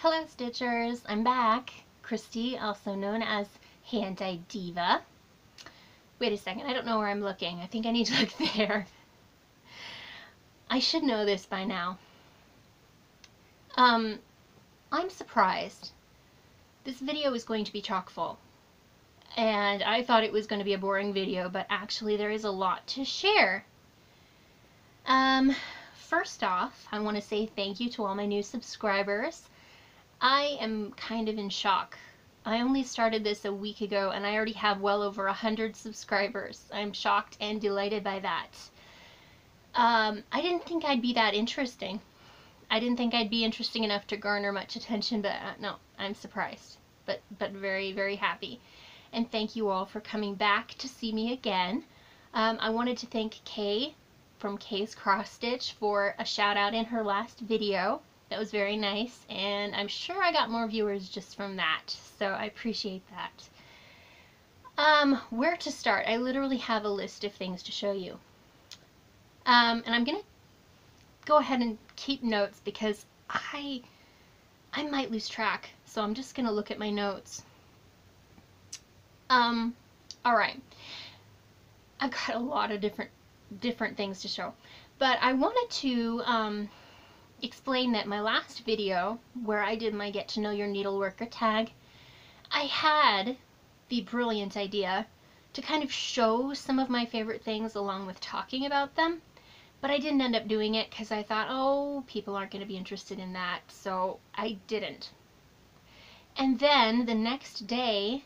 Hello Stitchers, I'm back. Christy, also known as HandDyedDiva. Wait a second, I don't know where I'm looking. I think I need to look there. I should know this by now. I'm surprised. This video is going to be chock full. And I thought it was going to be a boring video, but actually there is a lot to share. First off, I want to say thank you to all my new subscribers. I am kind of in shock. I only started this a week ago and I already have well over 100 subscribers. I'm shocked and delighted by that. I didn't think I'd be that interesting. I didn't think I'd be interesting enough to garner much attention, but no, I'm surprised. But very, very happy. And thank you all for coming back to see me again. I wanted to thank Kay from Kay's Cross Stitch for a shout out in her last video. That was very nice, and I'm sure I got more viewers just from that, so I appreciate that. Where to start? I literally have a list of things to show you. And I'm gonna go ahead and keep notes because I might lose track, so I'm just gonna look at my notes. Alright. I've got a lot of different things to show, but I wanted to explain that my last video where I did my Get to Know Your Needleworker tag, I had the brilliant idea to kind of show some of my favorite things along with talking about them, but I didn't end up doing it because I thought, oh, people aren't going to be interested in that, so I didn't. And then the next day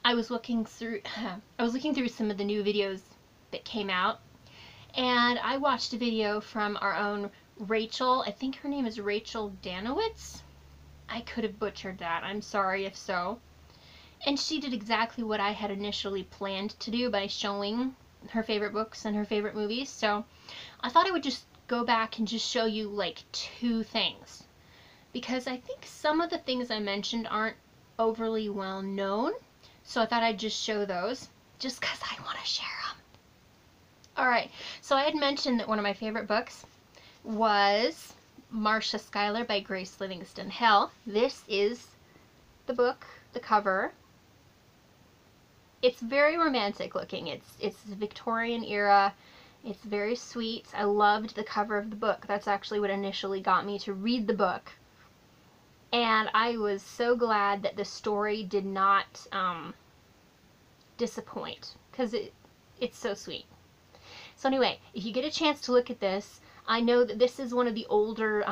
I was looking through some of the new videos that came out, and I watched a video from our own Rachel. I think her name is Rachel Danowitz. I could have butchered that. I'm sorry if so. And she did exactly what I had initially planned to do by showing her favorite books and her favorite movies. So I thought I would just go back and just show you like two things, because I think some of the things I mentioned aren't overly well known. So I thought I'd just show those just because I want to share them. Alright, so I had mentioned that one of my favorite books was Marcia Schuyler by Grace Livingston Hell. This is the book, the cover. It's very romantic looking. It's Victorian era. It's very sweet. I loved the cover of the book. That's actually what initially got me to read the book. And I was so glad that the story did not disappoint, because it's so sweet. So anyway, if you get a chance to look at this, I know that this is one of the older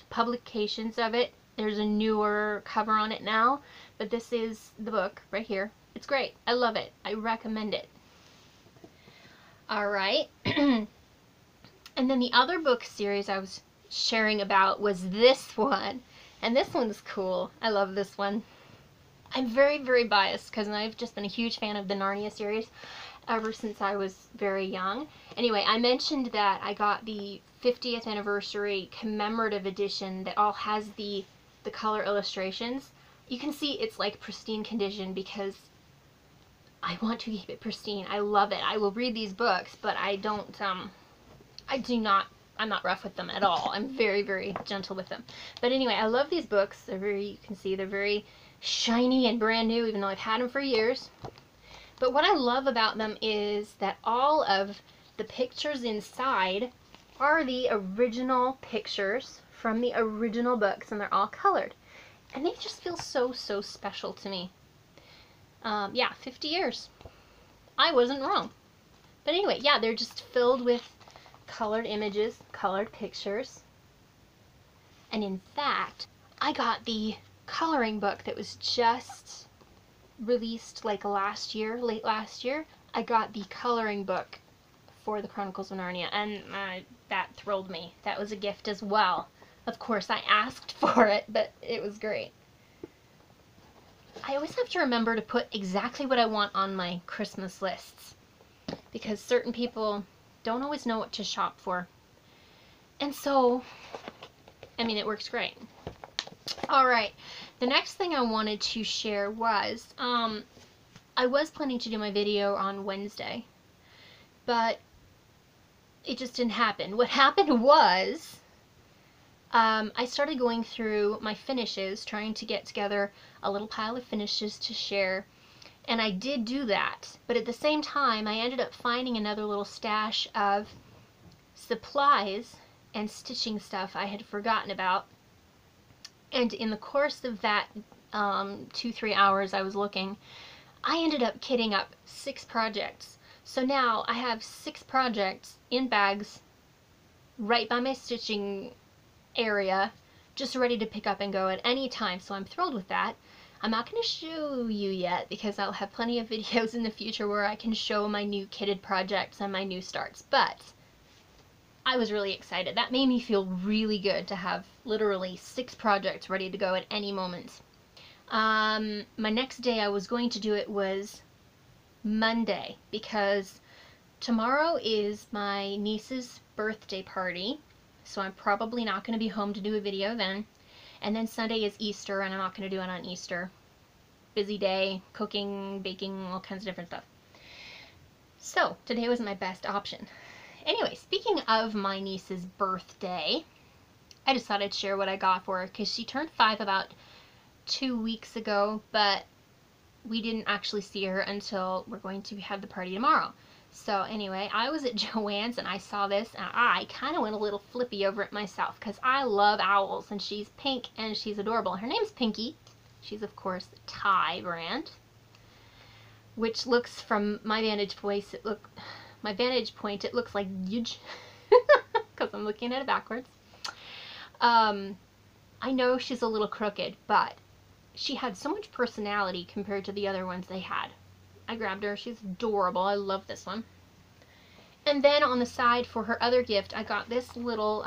publications of it. There's a newer cover on it now, but this is the book right here. It's great. I love it. I recommend it. Alright. And then the other book series I was sharing about was this one. And this one's cool. I love this one. I'm very, very biased because I've just been a huge fan of the Narnia series ever since I was very young. Anyway, I mentioned that I got the 50th anniversary commemorative edition that all has the color illustrations. You can see it's like pristine condition because I want to keep it pristine. I love it. I will read these books, but I'm not rough with them at all. I'm very, very gentle with them. But anyway, I love these books. You can see they're very shiny and brand new, even though I've had them for years. But what I love about them is that all of the pictures inside are the original pictures from the original books, and they're all colored. And they just feel so, so special to me. Yeah, 50 years. I wasn't wrong. But anyway, yeah, they're just filled with colored images, colored pictures. And in fact, I got the coloring book that was just released like late last year. I got the coloring book for the Chronicles of Narnia, and that thrilled me. That was a gift as well. Of course, I asked for it, but it was great. I always have to remember to put exactly what I want on my Christmas lists, because certain people don't always know what to shop for. And so, I mean, it works great. Alright, the next thing I wanted to share was, I was planning to do my video on Wednesday, but it just didn't happen. What happened was, I started going through my finishes, trying to get together a little pile of finishes to share, and I did do that, but at the same time I ended up finding another little stash of supplies and stitching stuff I had forgotten about, and in the course of that 2-3 hours I was looking, I ended up kitting up 6 projects. So now I have 6 projects in bags right by my stitching area, just ready to pick up and go at any time, so I'm thrilled with that. I'm not going to show you yet because I'll have plenty of videos in the future where I can show my new kitted projects and my new starts, but I was really excited. That made me feel really good to have literally 6 projects ready to go at any moment. My next day I was going to do it was Monday, because tomorrow is my niece's birthday party, so I'm probably not going to be home to do a video then. And then Sunday is Easter, and I'm not going to do it on Easter. Busy day, cooking, baking, all kinds of different stuff. So today was my best option. Anyway, speaking of my niece's birthday, I just thought I'd share what I got for her, because she turned 5 about 2 weeks ago, but we didn't actually see her until we're going to have the party tomorrow. So anyway, I was at Joann's and I saw this, and I kind of went a little flippy over it myself, because I love owls, and she's pink and she's adorable. Her name's Pinky. She's of course Thai brand, which looks, from my vantage point, it looks like huge, because I'm looking at it backwards. I know she's a little crooked, but she had so much personality compared to the other ones they had. I grabbed her. She's adorable. I love this one. And then on the side for her other gift, I got this little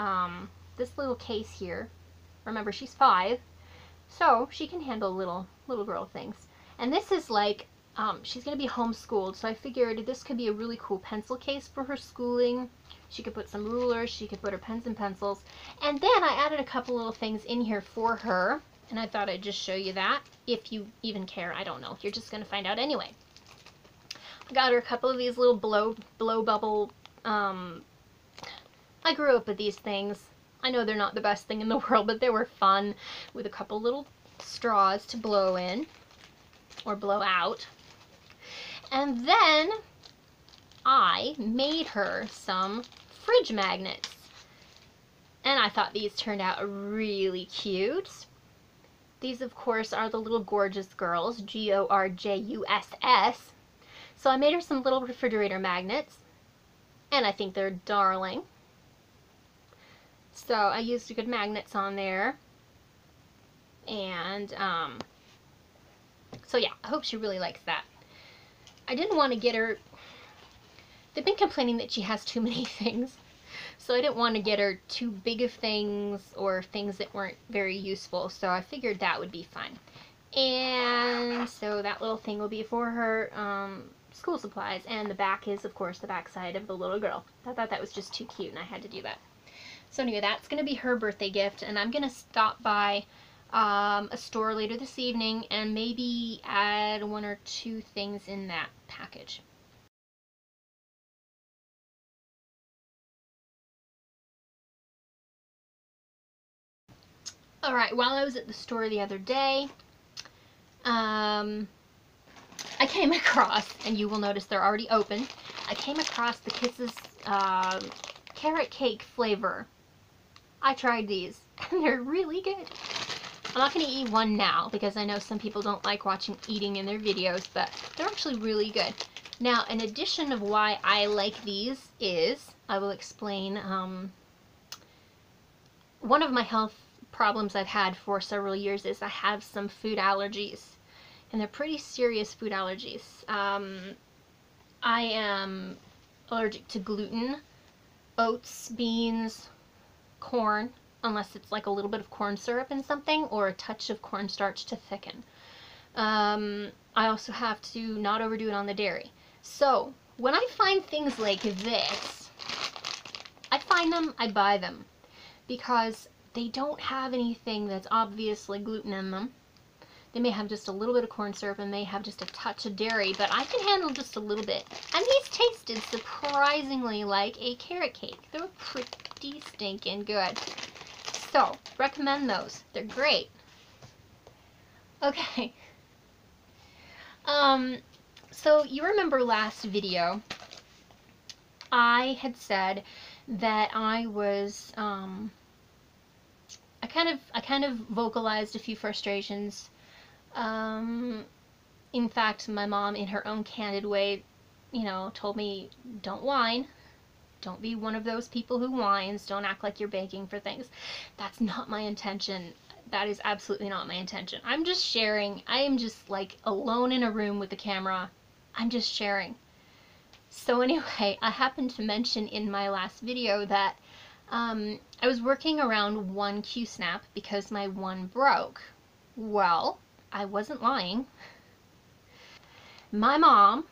case here. Remember, she's 5, so she can handle little girl things. And this is like, she's going to be homeschooled, so I figured this could be a really cool pencil case for her schooling. She could put some rulers, she could put her pens and pencils. And then I added a couple little things in here for her, and I thought I'd just show you that, if you even care. I don't know. You're just going to find out anyway. I got her a couple of these little blow bubble, I grew up with these things. I know they're not the best thing in the world, but they were fun, with a couple little straws to blow in, or blow out. And then I made her some fridge magnets, and I thought these turned out really cute. These, of course, are the little gorgeous girls, Gorjuss. So I made her some little refrigerator magnets, and I think they're darling. So I used good magnets on there, and so yeah, I hope she really likes that. I didn't want to get her, they've been complaining that she has too many things, so I didn't want to get her too big of things or things that weren't very useful, so I figured that would be fine. And so that little thing will be for her school supplies, and the back is, of course, the back side of the little girl. I thought that was just too cute, and I had to do that. So anyway, that's going to be her birthday gift, and I'm going to stop by a store later this evening and maybe add 1 or 2 things in that package. Alright, while I was at the store the other day, I came across, and you will notice they're already open, I came across the Kisses carrot cake flavor. I tried these, and they're really good. I'm not going to eat one now, because I know some people don't like eating in their videos, but they're actually really good. Now, an addition of why I like these is, I will explain, one of my health problems I've had for several years is I have some food allergies, and they're pretty serious food allergies. I am allergic to gluten, oats, beans, corn, unless it's like a little bit of corn syrup in something, or a touch of cornstarch to thicken. I also have to not overdo it on the dairy. So when I find things like this, I find them, I buy them, because they don't have anything that's obviously gluten in them. They may have just a little bit of corn syrup, and may have just a touch of dairy, but I can handle just a little bit. And these tasted surprisingly like a carrot cake. They were pretty stinking good. So, recommend those. They're great. Okay. So you remember last video, I had said that I was, I kind of vocalized a few frustrations. In fact, my mom, in her own candid way, you know, told me, don't whine. Don't be one of those people who whines. Don't act like you're begging for things. That's not my intention. That is absolutely not my intention. I'm just sharing. I am just like alone in a room with the camera. I'm just sharing. So anyway, I happened to mention in my last video that I was working around one Q-snap because my one broke. Well, I wasn't lying. My mom,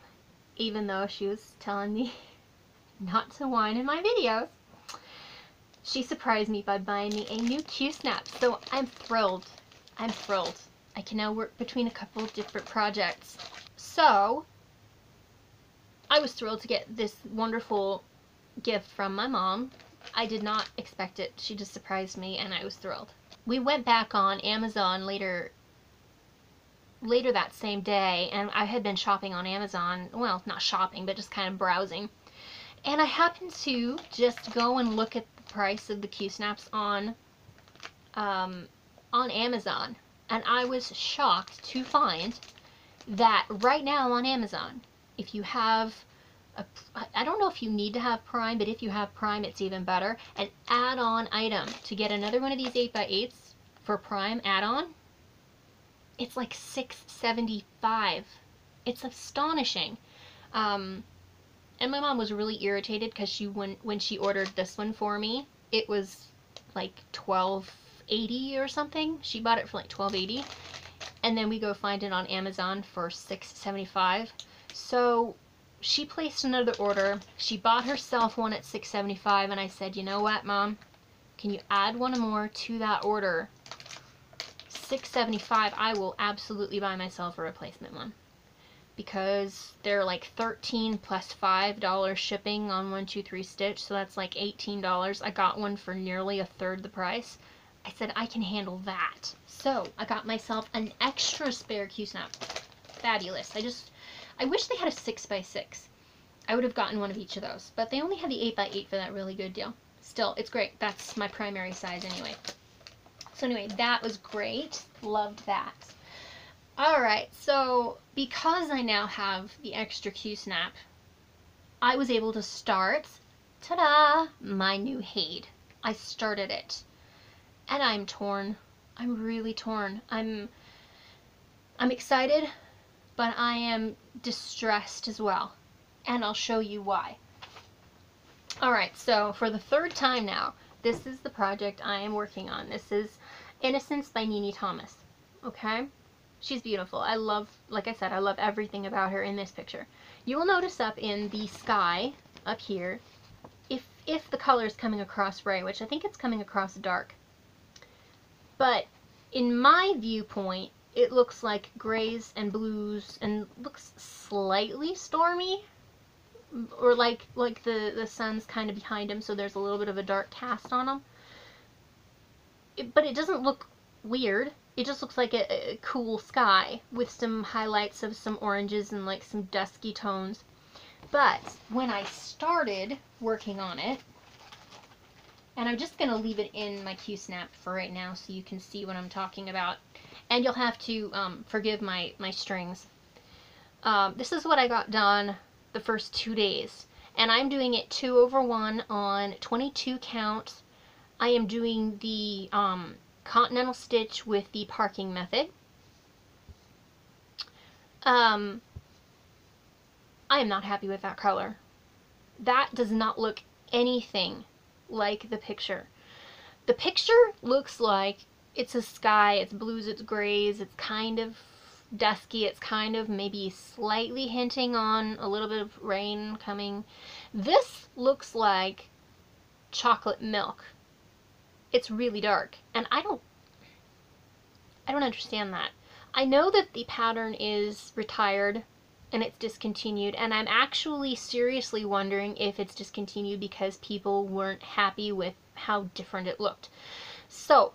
even though she was telling me not to whine in my videos, she surprised me by buying me a new Q-snap. So I'm thrilled. I'm thrilled. I can now work between a couple of different projects. So I was thrilled to get this wonderful gift from my mom. I did not expect it. She just surprised me and I was thrilled. We went back on Amazon later that same day, and I had been shopping on Amazon. Well, not shopping, but just kind of browsing. And I happened to just go and look at the price of the Q-snaps on Amazon. And I was shocked to find that right now on Amazon, if you have I don't know if you need to have Prime, but if you have Prime, it's even better. An add-on item to get another one of these 8x8s for Prime add-on, it's like $6.75. It's astonishing. And my mom was really irritated because when she ordered this one for me, it was like $12.80 or something. She bought it for like $12.80, and then we go find it on Amazon for $6.75. So she placed another order. She bought herself one at $6.75, and I said, you know what, Mom? Can you add one more to that order? $6.75, I will absolutely buy myself a replacement one. Because they're like $13 plus $5 shipping on 123 Stitch, so that's like $18. I got one for nearly a third the price. I said, I can handle that. So I got myself an extra spare Q-snap. Fabulous. I wish they had a 6x6. I would have gotten one of each of those, but they only had the 8x8 for that really good deal. Still, it's great. That's my primary size anyway. So anyway, that was great. Loved that. Alright, so because I now have the extra Q-snap, I was able to start, ta-da, my new HandDyed. I started it. And I'm torn. I'm really torn. I'm excited, but I am distressed as well. And I'll show you why. Alright, so for the third time now, this is the project I am working on. This is Innocence by Nini Thomas. Okay? She's beautiful. I love, like I said, I love everything about her in this picture. You will notice up in the sky, up here, if the color is coming across bright, which I think it's coming across dark. But in my viewpoint, it looks like grays and blues and looks slightly stormy. Or like the sun's kind of behind him, so there's a little bit of a dark cast on him. But it doesn't look weird. It just looks like a cool sky with some highlights of some oranges and like some dusky tones. But when I started working on it, and I'm just going to leave it in my Q-snap for right now so you can see what I'm talking about. And you'll have to forgive my strings. This is what I got done the first 2 days. And I'm doing it 2/1 on 22 count. I am doing the continental stitch with the parking method. I am not happy with that color. That does not look anything like the picture. The picture looks like it's a sky, it's blues, it's grays, it's kind of dusky, it's kind of maybe slightly hinting on a little bit of rain coming. This looks like chocolate milk. It's really dark, and I don't understand that. I know that the pattern is retired and it's discontinued, and I'm actually seriously wondering if it's discontinued because people weren't happy with how different it looked. So,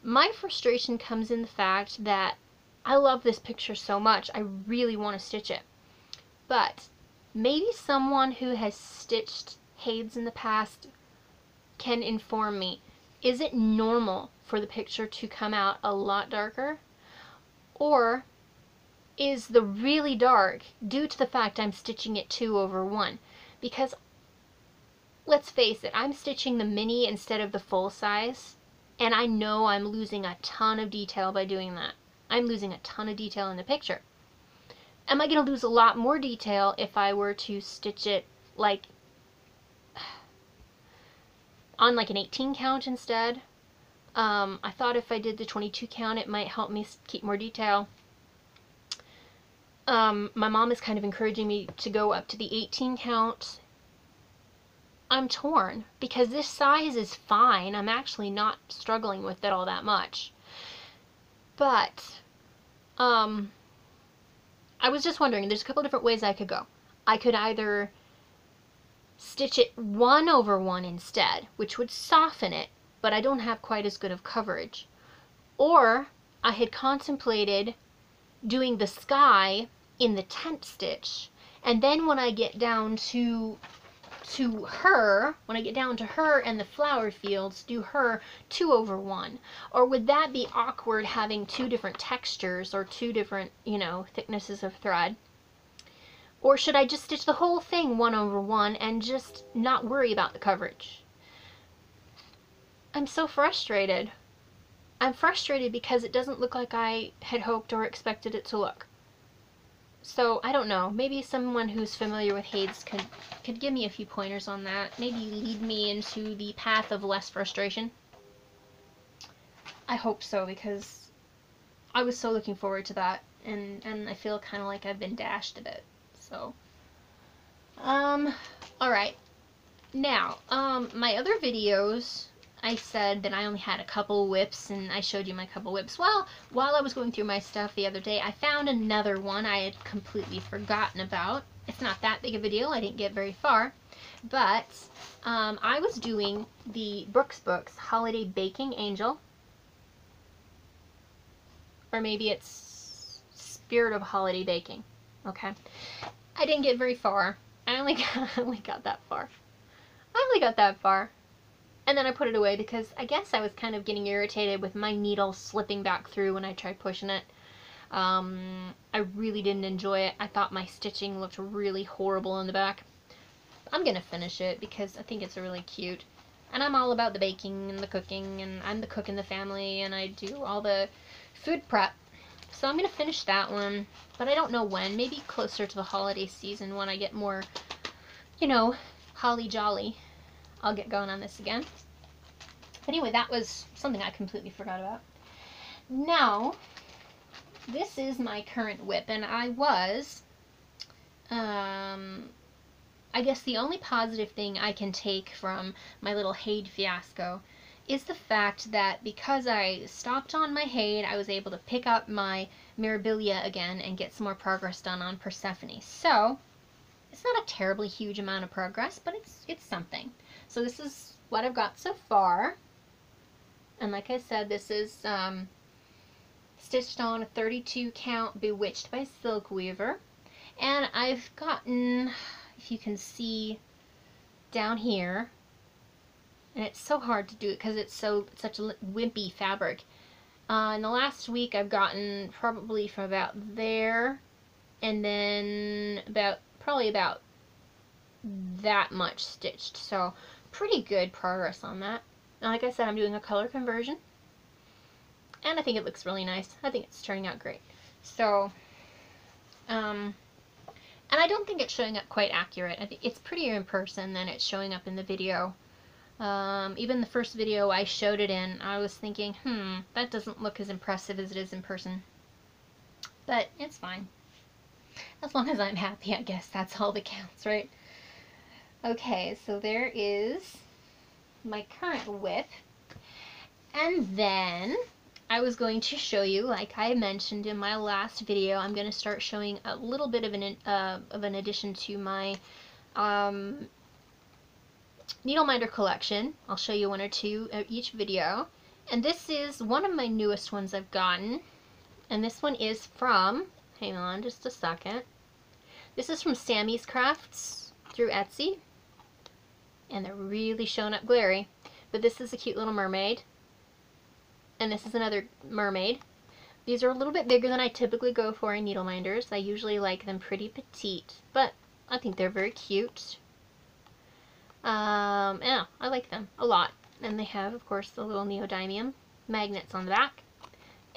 my frustration comes in the fact that I love this picture so much, I really want to stitch it. But maybe someone who has stitched HandDyedDiva in the past can inform me. Is it normal for the picture to come out a lot darker? Or is the really dark due to the fact I'm stitching it 2/1? Because let's face it, I'm stitching the mini instead of the full size, and I know I'm losing a ton of detail by doing that. I'm losing a ton of detail in the picture. Am I going to lose a lot more detail if I were to stitch it like on like an 18 count instead? I thought if I did the 22 count it might help me keep more detail. My mom is kind of encouraging me to go up to the 18 count. I'm torn because this size is fine. I'm actually not struggling with it all that much. But I was just wondering, there's a couple different ways I could go. I could either stitch it 1/1 instead, which would soften it, but I don't have quite as good of coverage. Or I had contemplated doing the sky in the tent stitch, and then when I get down to her, and the flower fields, do her 2/1. Or would that be awkward having two different textures or two different, you know, thicknesses of thread? Or should I just stitch the whole thing 1/1 and just not worry about the coverage? I'm so frustrated. I'm frustrated because it doesn't look like I had hoped or expected it to look. So, I don't know. Maybe someone who's familiar with HandDyedDiva could give me a few pointers on that. Maybe lead me into the path of less frustration. I hope so, because I was so looking forward to that, and I feel kind of like I've been dashed a bit. So, alright. Now, my other videos, I said that I only had a couple whips, and I showed you my couple whips. Well, while I was going through my stuff the other day, I found another one I had completely forgotten about. It's not that big of a deal, I didn't get very far. But, I was doing the Brooks Books Holiday Baking Angel. Or maybe it's Spirit of Holiday Baking. Okay. I didn't get very far. I only got that far. And then I put it away because I guess I was kind of getting irritated with my needle slipping back through when I tried pushing it. I really didn't enjoy it. I thought my stitching looked really horrible in the back. I'm gonna finish it because I think it's really cute. And I'm all about the baking and the cooking, and I'm the cook in the family, and I do all the food prep. So I'm gonna finish that one, but I don't know when. Maybe closer to the holiday season when I get more, you know, holly jolly. I'll get going on this again. But anyway, that was something I completely forgot about. Now, this is my current whip, and I was, I guess the only positive thing I can take from my little HandDyedDiva fiasco is the fact that because I stopped on my HandDyedDiva, I was able to pick up my Mirabilia again and get some more progress done on Persephone. So, it's not a terribly huge amount of progress, but it's something. So this is what I've got so far. And like I said, this is stitched on a 32 count Bewitched by Silk Weaver. And I've gotten, if you can see down here, and it's so hard to do it because it's such a wimpy fabric. In the last week I've gotten probably from about there, and then probably about that much stitched. So pretty good progress on that. And like I said, I'm doing a color conversion, and I think it looks really nice. I think it's turning out great. So, and I don't think it's showing up quite accurate. I think it's prettier in person than it's showing up in the video. Even the first video I showed it in, I was thinking, that doesn't look as impressive as it is in person. But it's fine. As long as I'm happy, I guess that's all that counts, right? Okay, so there is my current whip. And then I was going to show you, like I mentioned in my last video, I'm going to start showing a little bit of an addition to my Needle Minder collection. I'll show you one or two each video. And this is one of my newest ones I've gotten. And this one is from, hang on just a second. This is from Sammy's Crafts through Etsy. And they're really showing up glary. But this is a cute little mermaid. And this is another mermaid. These are a little bit bigger than I typically go for in needle minders. I usually like them pretty petite, but I think they're very cute. Yeah, I like them a lot. And they have, of course, the little neodymium magnets on the back.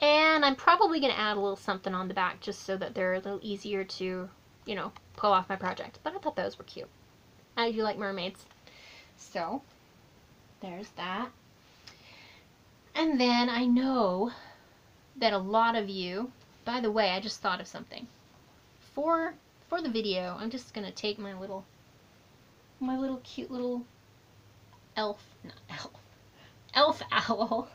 And I'm probably going to add a little something on the back just so that they're a little easier to, you know, pull off my project. But I thought those were cute. I do like mermaids. So, there's that. And then I know that a lot of you, by the way, I just thought of something. For the video, I'm just going to take my little cute little elf owl.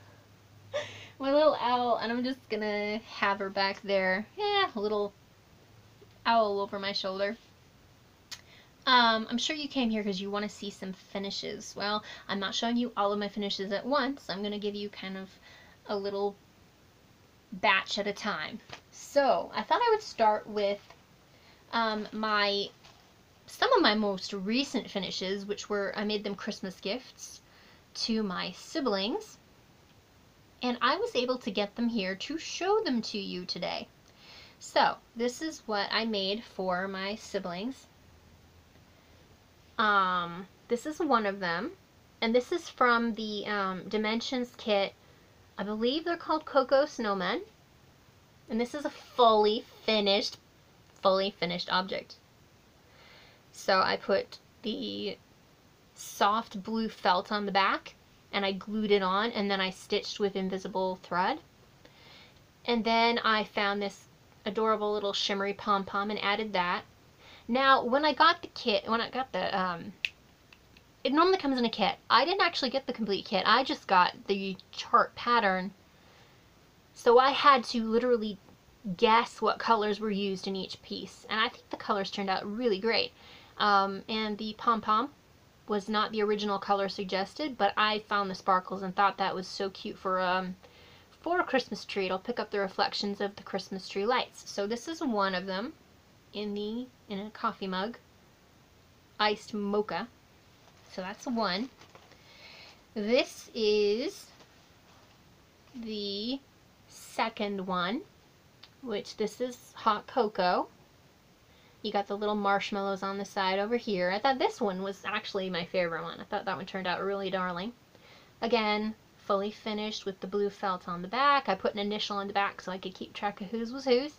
My little owl, and I'm just going to have her back there. Yeah, a little owl over my shoulder. I'm sure you came here because you want to see some finishes. Well, I'm not showing you all of my finishes at once. I'm going to give you kind of a little batch at a time. So, I thought I would start with some of my most recent finishes, which were, I made them Christmas gifts to my siblings. And I was able to get them here to show them to you today. So, this is what I made for my siblings. This is one of them, and this is from the Dimensions kit. I believe they're called Cocoa Snowmen, and this is a fully finished object. So I put the soft blue felt on the back, and I glued it on, and then I stitched with invisible thread. And then I found this adorable little shimmery pom-pom and added that. Now, when I got the kit, it normally comes in a kit. I didn't actually get the complete kit. I just got the chart pattern. So I had to literally guess what colors were used in each piece. And I think the colors turned out really great. And the pom-pom was not the original color suggested, but I found the sparkles and thought that was so cute for a Christmas tree. It'll pick up the reflections of the Christmas tree lights. So this is one of them. In a coffee mug, iced mocha. So that's one. This is the second one, which this is hot cocoa. You got the little marshmallows on the side over here. I thought this one was actually my favorite one. I thought that one turned out really darling. Again, fully finished with the blue felt on the back. I put an initial on the back so I could keep track of whose was whose.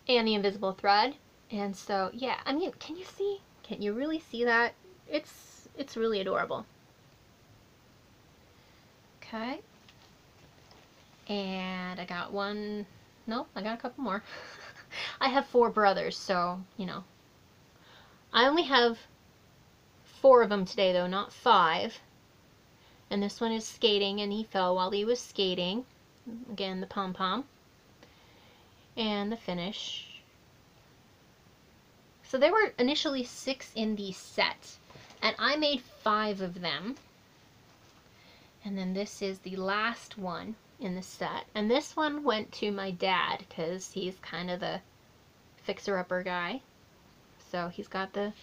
And the invisible thread. And so, yeah, I mean, can you see? Can you really see that? It's really adorable. Okay. And I got one, no, I got a couple more. I have 4 brothers, so, you know. I only have 4 of them today, though, not 5. And this one is skating, and he fell while he was skating. Again, the pom-pom. And the finish. So there were initially 6 in the set, and I made 5 of them. And then this is the last one in the set, and this one went to my dad because he's kind of the fixer-upper guy. So he's got the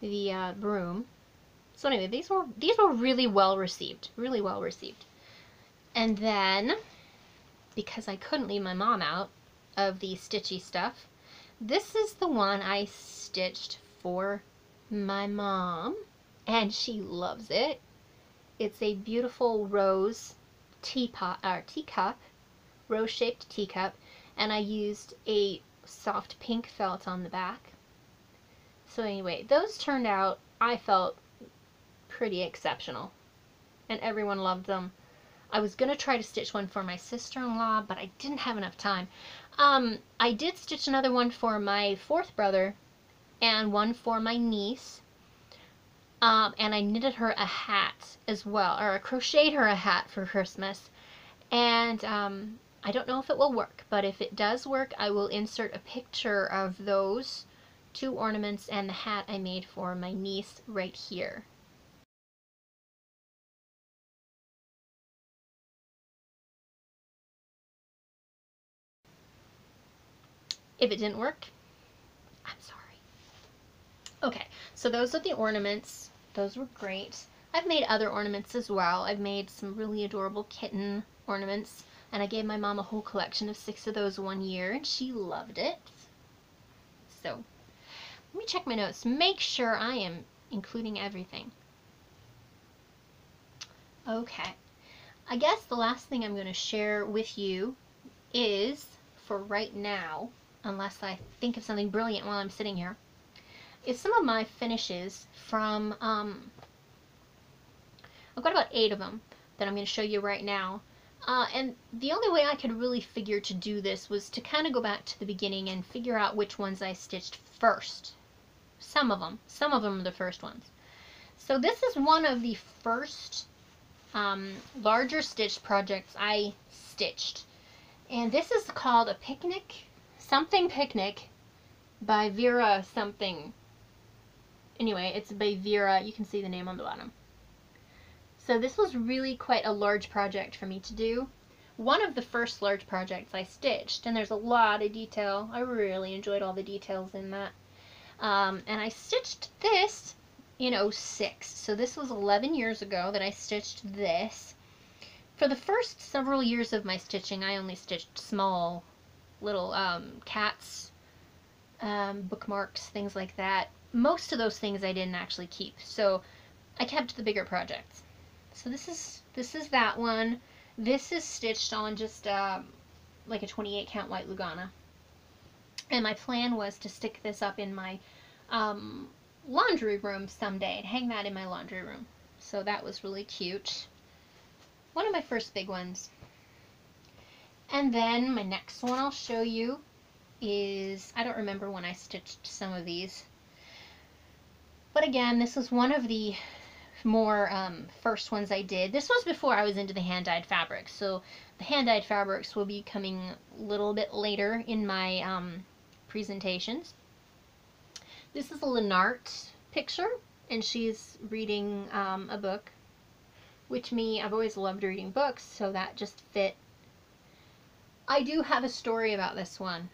broom. So anyway, these were really well received, really well received. And then, because I couldn't leave my mom out of the stitchy stuff, this is the one I stitched for my mom, and she loves it. It's a beautiful rose teacup, rose-shaped teacup, and I used a soft pink felt on the back. So anyway, those turned out, I felt, pretty exceptional, and everyone loved them. I was going to try to stitch one for my sister-in-law, but I didn't have enough time. I did stitch another one for my 4th brother, and one for my niece, and I knitted her a hat as well, or I crocheted her a hat for Christmas, and I don't know if it will work, but if it does work, I will insert a picture of those 2 ornaments and the hat I made for my niece right here. If it didn't work, I'm sorry. Okay, so those are the ornaments. Those were great. I've made other ornaments as well. I've made some really adorable kitten ornaments, and I gave my mom a whole collection of 6 of those one year, and she loved it. So, let me check my notes to make sure I am including everything. Okay, I guess the last thing I'm going to share with you is, for right now, unless I think of something brilliant while I'm sitting here, is some of my finishes from, I've got about 8 of them that I'm going to show you right now. And the only way I could really figure to do this was to kind of go back to the beginning and figure out which ones I stitched first. Some of them are the first ones. So this is one of the first larger stitched projects I stitched. And this is called a picnic, something picnic by Vera something. Anyway, it's by Vera. You can see the name on the bottom. So this was really quite a large project for me to do. One of the first large projects I stitched, and there's a lot of detail. I really enjoyed all the details in that. And I stitched this in 06. So this was 11 years ago that I stitched this. For the first several years of my stitching, I only stitched small little cats, bookmarks, things like that. Most of those things I didn't actually keep, so I kept the bigger projects. So this is that one. This is stitched on just like a 28 count white Lugana. And my plan was to stick this up in my laundry room someday and hang that in my laundry room. So that was really cute. One of my first big ones. And then my next one I'll show you is, I don't remember when I stitched some of these. But again, this was one of the more first ones I did. This was before I was into the hand-dyed fabrics, so the hand-dyed fabrics will be coming a little bit later in my presentations. This is a Lanarte picture, and she's reading a book, which I've always loved reading books, so that just fit. I do have a story about this one.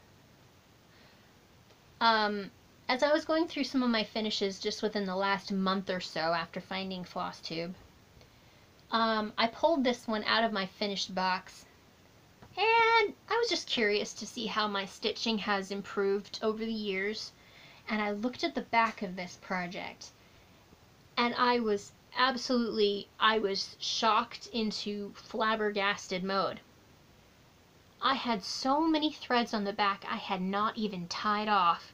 As I was going through some of my finishes just within the last month or so after finding FlossTube, I pulled this one out of my finished box, and I was just curious to see how my stitching has improved over the years, and I looked at the back of this project, and I was shocked into flabbergasted mode. I had so many threads on the back I had not even tied off.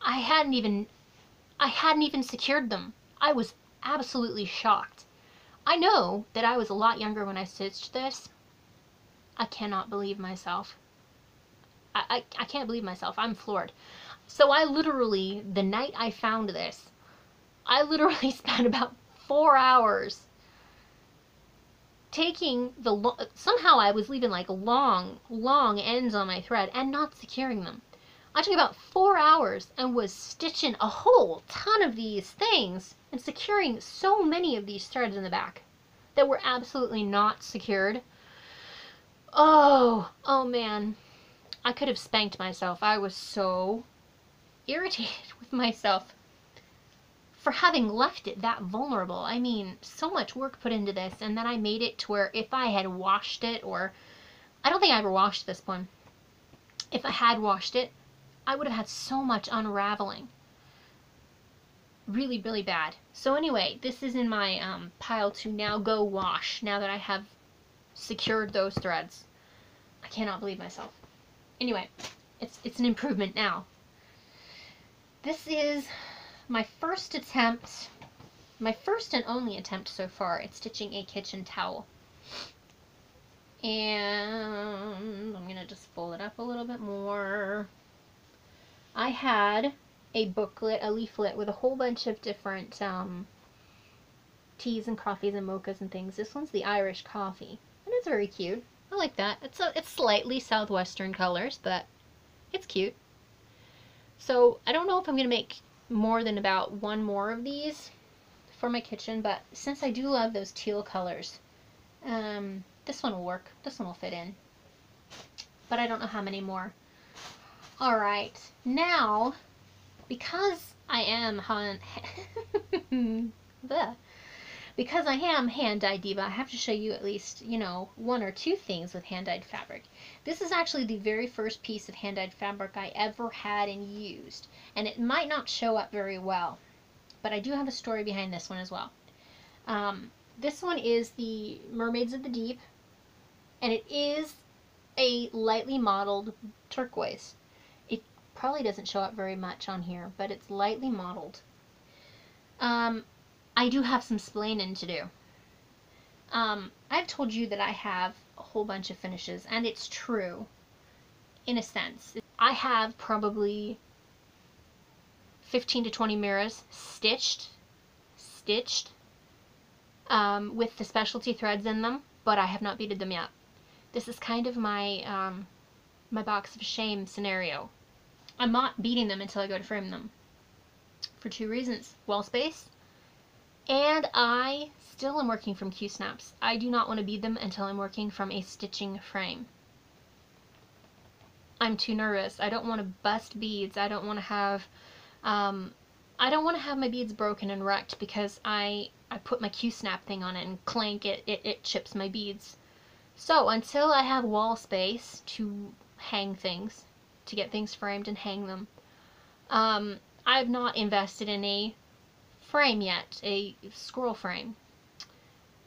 I hadn't even secured them. I was absolutely shocked. I know that I was a lot younger when I stitched this. I cannot believe myself. I can't believe myself. I'm floored. So I literally, the night I found this, I literally spent about 4 hours taking somehow I was leaving like long ends on my thread and not securing them. I took about 4 hours and was stitching a whole ton of these things and securing so many of these threads in the back that were absolutely not secured. Oh man. I could have spanked myself. I was so irritated with myself for having left it that vulnerable. I mean, so much work put into this, and then I made it to where if I had washed it, or I don't think I ever washed this one. If I had washed it, I would have had so much unraveling. Really, really bad. So anyway, this is in my pile to now go wash, now that I have secured those threads. I cannot believe myself. Anyway, it's an improvement now. This is my first attempt, my first and only attempt so far at stitching a kitchen towel. And I'm going to just fold it up a little bit more. I had a booklet, a leaflet with a whole bunch of different teas and coffees and mochas and things. This one's the Irish coffee, and it's very cute. I like that. It's slightly southwestern colors, but it's cute. So I don't know if I'm going to make more than about one more of these for my kitchen, but since I do love those teal colors, this one will work. This one will fit in. But I don't know how many more. Alright, now, because I am because I am HandDyedDiva, I have to show you at least, you know, one or two things with hand-dyed fabric. This is actually the very first piece of hand-dyed fabric I ever had and used, and it might not show up very well, but I do have a story behind this one as well. This one is the Mermaids of the Deep, and it is a lightly modeled turquoise. It probably doesn't show up very much on here, but it's lightly modeled. I do have some splaining to do. I've told you that I have a whole bunch of finishes, and it's true, in a sense. I have probably 15 to 20 mirrors stitched with the specialty threads in them, but I have not beaded them yet. This is kind of my my box of shame scenario. I'm not beading them until I go to frame them, for two reasons: wall space, and I still am working from Q-snaps. I do not want to bead them until I'm working from a stitching frame. I'm too nervous. I don't want to bust beads. I don't want to have my beads broken and wrecked because I put my Q-snap thing on it and clank it chips my beads. So until I have wall space to hang things, to get things framed and hang them, I've not invested in a frame yet, a scroll frame.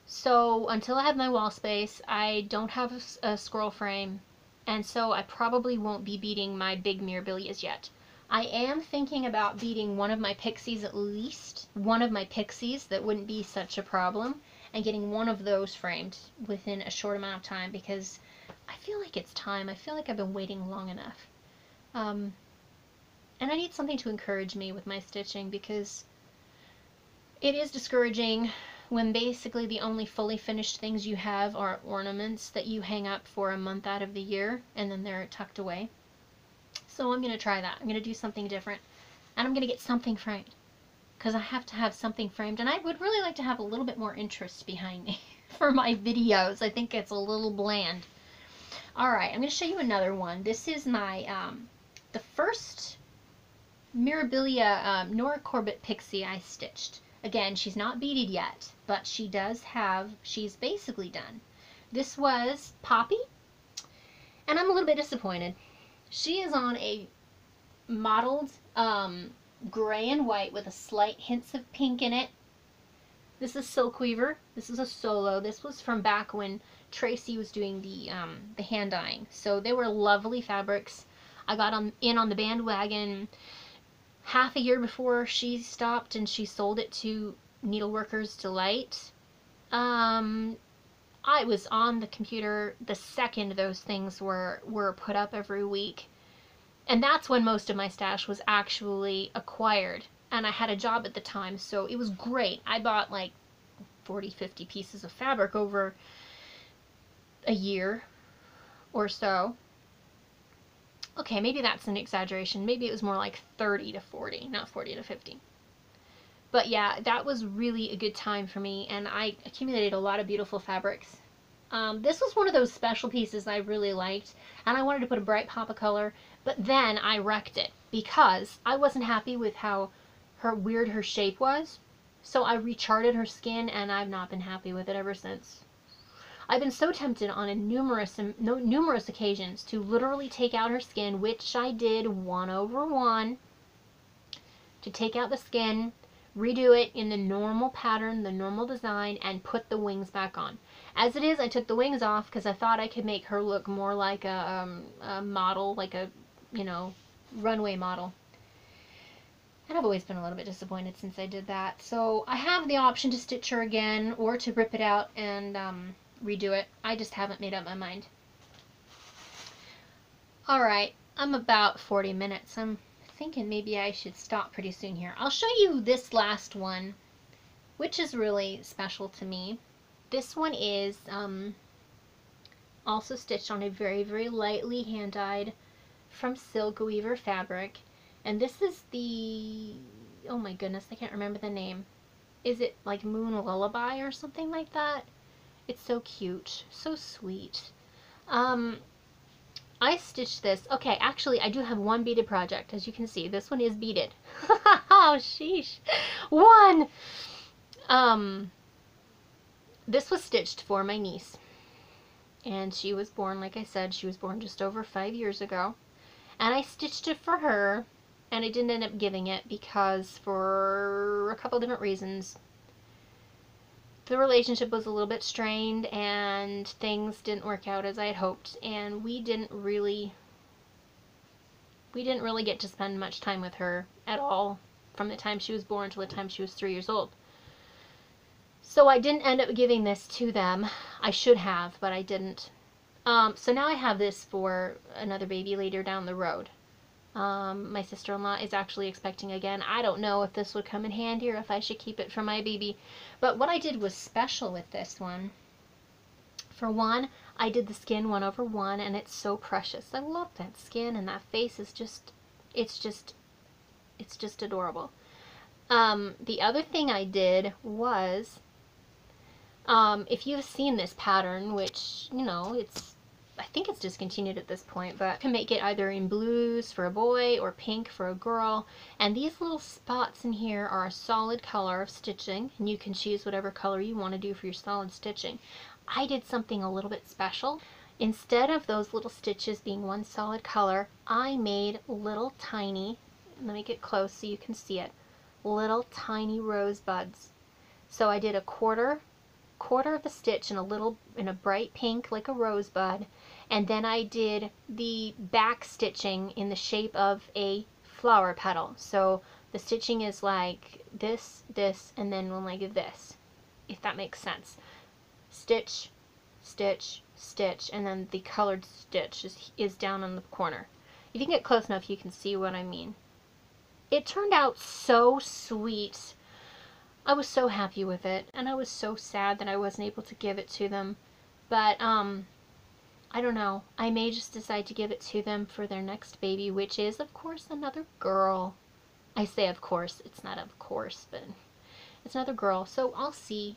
So until I have my wall space, I don't have a scroll frame, and so I probably won't be beading my big Mirabilias yet. I am thinking about beading one of my pixies, at least one of my pixies. That wouldn't be such a problem, and getting one of those framed within a short amount of time, because I feel like it's time. I feel like I've been waiting long enough. And I need something to encourage me with my stitching, because it is discouraging when basically the only fully finished things you have are ornaments that you hang up for a month out of the year, and then they're tucked away. So I'm going to try that. I'm going to do something different, and I'm going to get something framed, because I have to have something framed, and I would really like to have a little bit more interest behind me for my videos. I think it's a little bland. Alright, I'm going to show you another one. This is my, the first Mirabilia Nora Corbett pixie I stitched. Again, she's not beaded yet, but she does have, she's basically done. This was Poppy, and I'm a little bit disappointed. She is on a mottled gray and white with a slight hints of pink in it. This is Silk Weaver. This is a solo. This was from back when Tracy was doing the hand dyeing. So they were lovely fabrics. I got in on the bandwagon half a year before she stopped, and she sold it to Needleworkers Delight. I was on the computer the second those things were put up every week. And that's when most of my stash was actually acquired. And I had a job at the time, so it was great. I bought like 40, 50 pieces of fabric over a year or so. Okay, maybe that's an exaggeration. Maybe it was more like 30 to 40, not 40 to 50. But yeah, that was really a good time for me, and I accumulated a lot of beautiful fabrics. This was one of those special pieces I really liked, and I wanted to put a bright pop of color, but then I wrecked it because I wasn't happy with how weird her shape was. So I recharted her skin, and I've not been happy with it ever since. I've been so tempted on numerous occasions to literally take out her skin, which I did 1/1, to take out the skin, redo it in the normal pattern, the normal design, and put the wings back on. As it is, I took the wings off because I thought I could make her look more like a model, like a, you know, runway model. And I've always been a little bit disappointed since I did that. So I have the option to stitch her again, or to rip it out and redo it. I just haven't made up my mind. Alright, I'm about 40 minutes. I'm thinking maybe I should stop pretty soon here. I'll show you this last one, which is really special to me. This one is also stitched on a very, very lightly hand-dyed from Silk Weaver fabric. And this is the, oh my goodness, I can't remember the name. Is it like Moon Lullaby or something like that? It's so cute, so sweet. I stitched this. Okay, actually, I do have one beaded project, as you can see. This one is beaded. Oh, sheesh. One! This was stitched for my niece. And she was born, like I said, she was born just over 5 years ago. And I stitched it for her, and I didn't end up giving it because for a couple different reasons. The relationship was a little bit strained, and things didn't work out as I had hoped, and we didn't really get to spend much time with her at all from the time she was born till the time she was 3 years old. So I didn't end up giving this to them. I should have, but I didn't. So now I have this for another baby later down the road. My sister-in-law is actually expecting again. I don't know if this would come in handy or if I should keep it for my baby. But what I did was special with this one. For one, I did the skin 1/1, and it's so precious. I love that skin, and that face is just, it's just adorable. The other thing I did was, if you've seen this pattern, which, you know, I think it's discontinued at this point, but you can make it either in blues for a boy or pink for a girl. And these little spots in here are a solid color of stitching, and you can choose whatever color you want to do for your solid stitching. I did something a little bit special. Instead of those little stitches being one solid color, I made little tiny, let me get close so you can see it, little tiny rosebuds. So I did a quarter of the stitch in a bright pink like a rosebud, and then I did the back stitching in the shape of a flower petal. So the stitching is like this, and then one like this, if that makes sense. Stitch, stitch, stitch, and then the colored stitch is down on the corner. If you can get close enough, you can see what I mean. It turned out so sweet. I was so happy with it, and I was so sad that I wasn't able to give it to them. But, I don't know. I may just decide to give it to them for their next baby, which is, of course, another girl. I say of course. It's not of course, but it's another girl. So I'll see.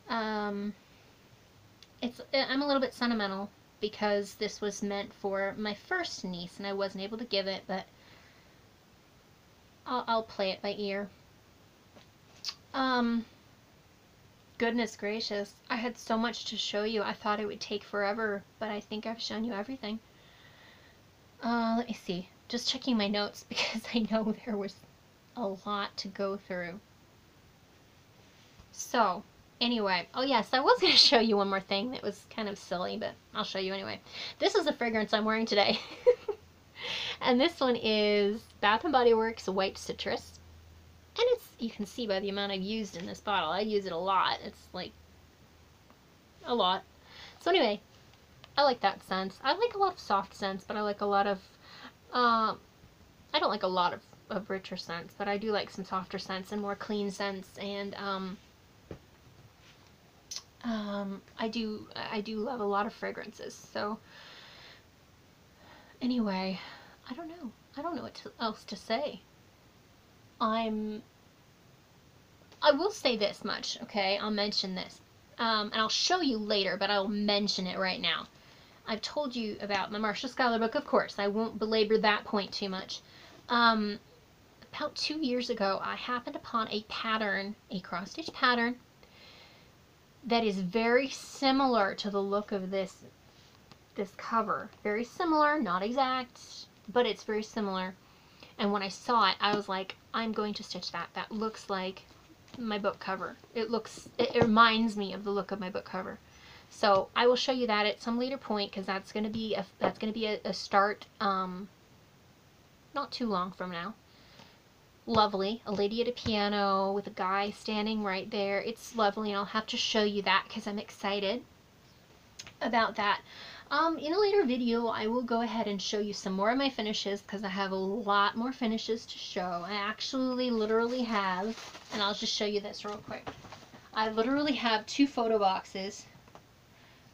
I'm a little bit sentimental because this was meant for my first niece, and I wasn't able to give it, but I'll play it by ear. Goodness gracious, I had so much to show you. I thought it would take forever, but I think I've shown you everything. Let me see. Just checking my notes because I know there was a lot to go through. So, anyway, oh yes, I was going to show you one more thing that was kind of silly, but I'll show you anyway. This is the fragrance I'm wearing today. And this one is Bath & Body Works White Citrus. And it's, you can see by the amount I've used in this bottle, I use it a lot. It's like a lot. So anyway, I like that scent. I like a lot of soft scents, but I like a lot of, I don't like a lot of richer scents, but I do like some softer scents and more clean scents, and I do love a lot of fragrances. So anyway, I don't know what else to say. I will say this much, okay? I'll mention this. And I'll show you later, but I'll mention it right now. I've told you about my Marcia Scholar book, of course. I won't belabor that point too much. About 2 years ago, I happened upon a pattern, a cross-stitch pattern, that is very similar to the look of this cover. Very similar, not exact, but it's very similar. And when I saw it, I was like, I'm going to stitch that. That looks like my book cover. It reminds me of the look of my book cover. So I will show you that at some later point, because that's going to be a start not too long from now. Lovely. A lady at a piano with a guy standing right there. It's lovely, and I'll have to show you that because I'm excited about that. In a later video, I will go ahead and show you some more of my finishes, because I have a lot more finishes to show. I actually literally have, and I'll just show you this real quick. I literally have 2 photo boxes.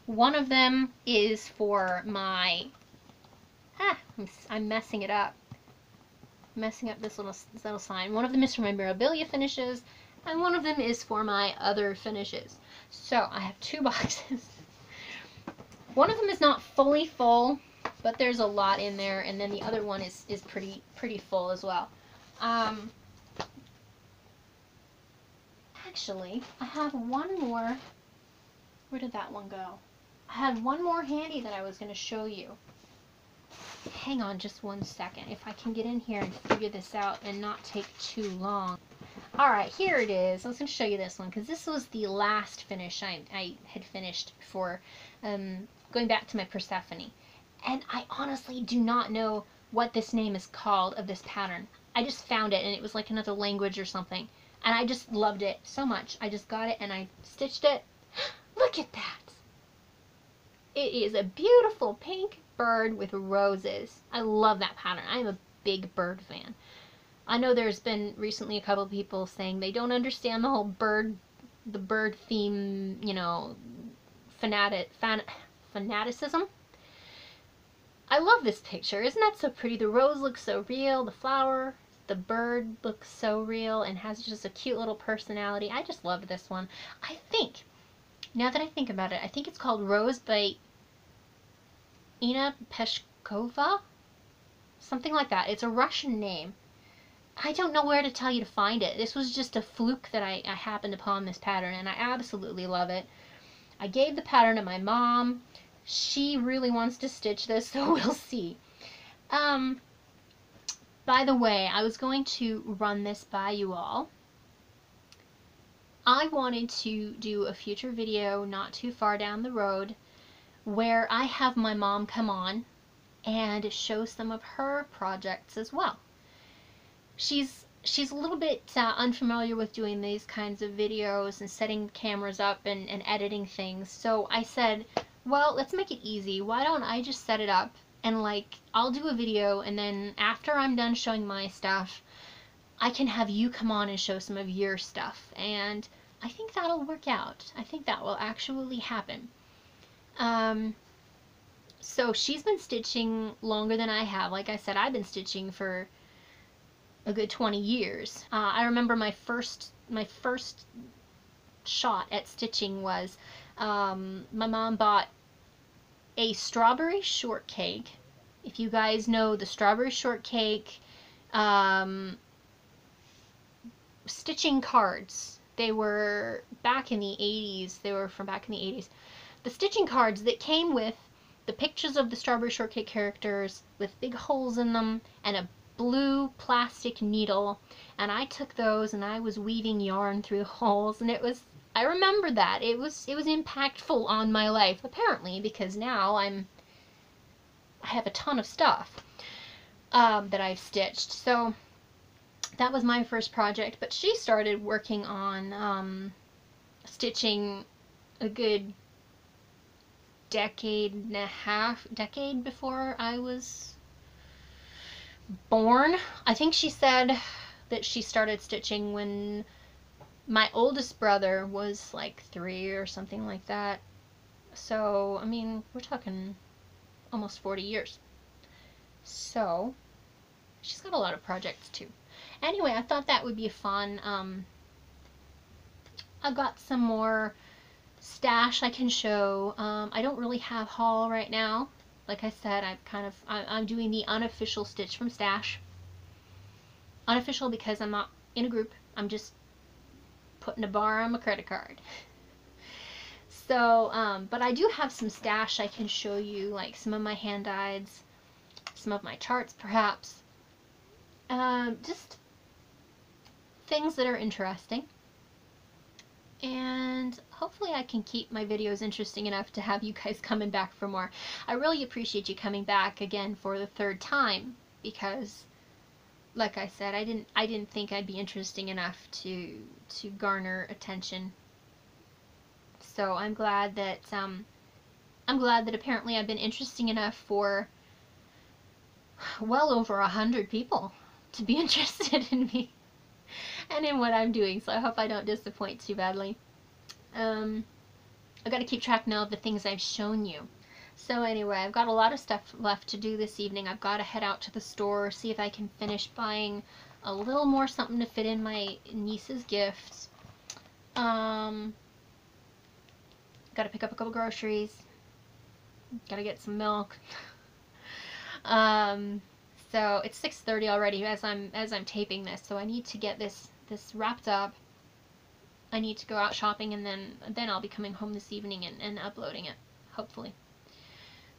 One of them is for my, I'm messing it up. Messing up this little sign. One of them is for my Mirabilia finishes, and one of them is for my other finishes. So I have 2 boxes. One of them is not fully full, but there's a lot in there, and then the other one is pretty full as well. Actually, I have one more. Where did that one go? I had one more handy that I was going to show you. Hang on just one second. If I can get in here and figure this out and not take too long. Alright, here it is. I was going to show you this one because this was the last finish I had finished before going back to my Persephone. And I honestly do not know what this name is called of this pattern. I just found it and it was like another language or something. And I just loved it so much. I just got it and I stitched it. Look at that! It is a beautiful pink bird with roses. I love that pattern. I'm a big bird fan. I know there's been recently a couple of people saying they don't understand the whole the bird theme, you know, fanaticism. I love this picture. Isn't that so pretty? The rose looks so real. The flower, the bird looks so real and has just a cute little personality. I just love this one. I think, now that I think about it, I think it's called Rose by Peshkova? Something like that. It's a Russian name. I don't know where to tell you to find it. This was just a fluke that I happened upon this pattern, and I absolutely love it. I gave the pattern to my mom. She really wants to stitch this, so we'll see. By the way, I was going to run this by you all. I wanted to do a future video not too far down the road where I have my mom come on and show some of her projects as well. She's a little bit unfamiliar with doing these kinds of videos and setting cameras up and editing things, so I said, well, let's make it easy. Why don't I just set it up and like I'll do a video, and then after I'm done showing my stuff I can have you come on and show some of your stuff, and I think that'll work out. I think that will actually happen. So she's been stitching longer than I have. Like I said, I've been stitching for a good 20 years. I remember my first shot at stitching was my mom bought a strawberry shortcake. If you guys know the strawberry shortcake stitching cards, they were back in the 80s. They were from back in the 80s. The stitching cards that came with the pictures of the strawberry shortcake characters with big holes in them and a blue plastic needle, and I took those and I was weaving yarn through the holes, and I remember that. It was impactful on my life, apparently, because now I have a ton of stuff that I've stitched. So that was my first project, but she started working on stitching a good decade before I was born. I think she said that she started stitching when my oldest brother was like 3 or something like that. So, I mean, we're talking almost 40 years. So, she's got a lot of projects too. Anyway, I thought that would be fun. I've got some more stash I can show. I don't really have haul right now. Like I said, I'm doing the unofficial stitch from stash. Unofficial because I'm not in a group. I'm just putting a bar on my credit card. So, but I do have some stash I can show you, like some of my hand dyeds, some of my charts perhaps. Just things that are interesting. And hopefully I can keep my videos interesting enough to have you guys coming back for more. I really appreciate you coming back again for the 3rd time, because like I said, I didn't think I'd be interesting enough to garner attention. So I'm glad that apparently I've been interesting enough for well over 100 people to be interested in me and in what I'm doing, so I hope I don't disappoint too badly. I've got to keep track now of the things I've shown you. So anyway, I've got a lot of stuff left to do this evening. I've got to head out to the store, see if I can finish buying a little more something to fit in my niece's gifts. Got to pick up a couple groceries. Got to get some milk. So it's 6:30 already as I'm taping this, so I need to get this wrapped up. I need to go out shopping, and then I'll be coming home this evening and uploading it, hopefully.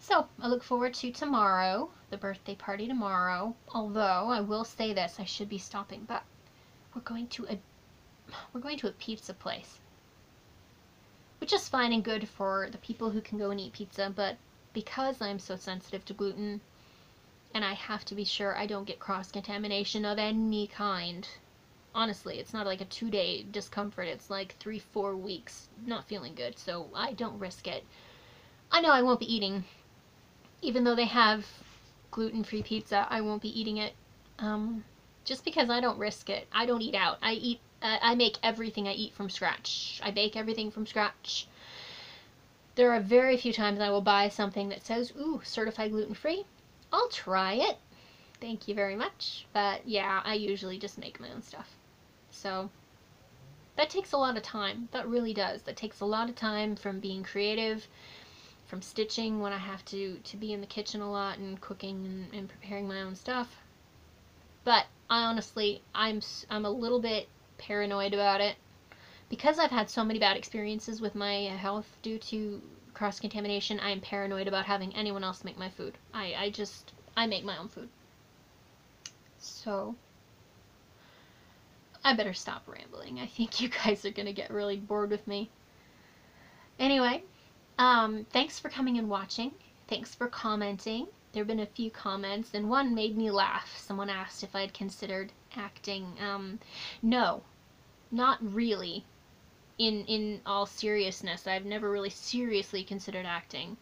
So I look forward to tomorrow, the birthday party tomorrow. Although I will say this, I should be stopping, but we're going to a pizza place, which is fine and good for the people who can go and eat pizza, but because I'm so sensitive to gluten, and I have to be sure I don't get cross-contamination of any kind. Honestly, it's not like a 2-day discomfort, it's like 3-4 weeks not feeling good, so I don't risk it. I know I won't be eating, even though they have gluten-free pizza, I won't be eating it, just because I don't risk it. I don't eat out. I make everything I eat from scratch. I bake everything from scratch. There are very few times I will buy something that says, ooh, certified gluten-free. I'll try it. Thank you very much. But yeah, I usually just make my own stuff. So that takes a lot of time. That really does. That takes a lot of time from being creative, from stitching when I have to be in the kitchen a lot and cooking and preparing my own stuff. But I honestly, I'm a little bit paranoid about it. Because I've had so many bad experiences with my health due to cross-contamination, I am paranoid about having anyone else make my food. I make my own food. So, I better stop rambling. I think you guys are going to get really bored with me. Anyway, thanks for coming and watching. Thanks for commenting. There have been a few comments, and one made me laugh. Someone asked if I'd considered acting. No, not really. In all seriousness, I've never really seriously considered acting.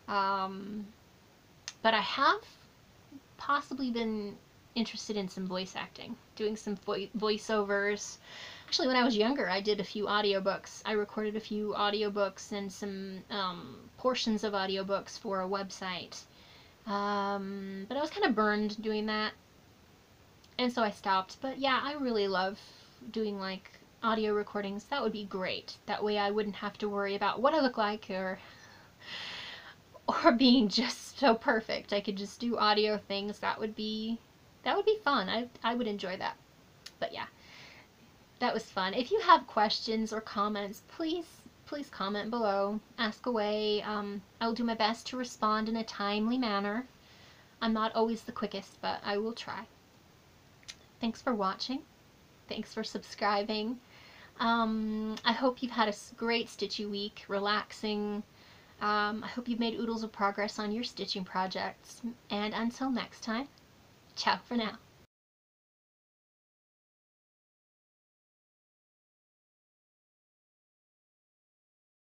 But I have possibly been interested in some voice acting, doing some voiceovers. Actually, when I was younger, I did a few audiobooks. I recorded a few audiobooks and some portions of audiobooks for a website. But I was kind of burned doing that, and so I stopped. But yeah, I really love doing like audio recordings. That would be great. That way I wouldn't have to worry about what I look like or being just so perfect. I could just do audio things. That would be fun. I would enjoy that. But yeah, that was fun. If you have questions or comments, please comment below. Ask away. I will do my best to respond in a timely manner. I'm not always the quickest, but I will try. Thanks for watching. Thanks for subscribing. I hope you've had a great stitchy week, relaxing. I hope you've made oodles of progress on your stitching projects. And until next time, ciao for now.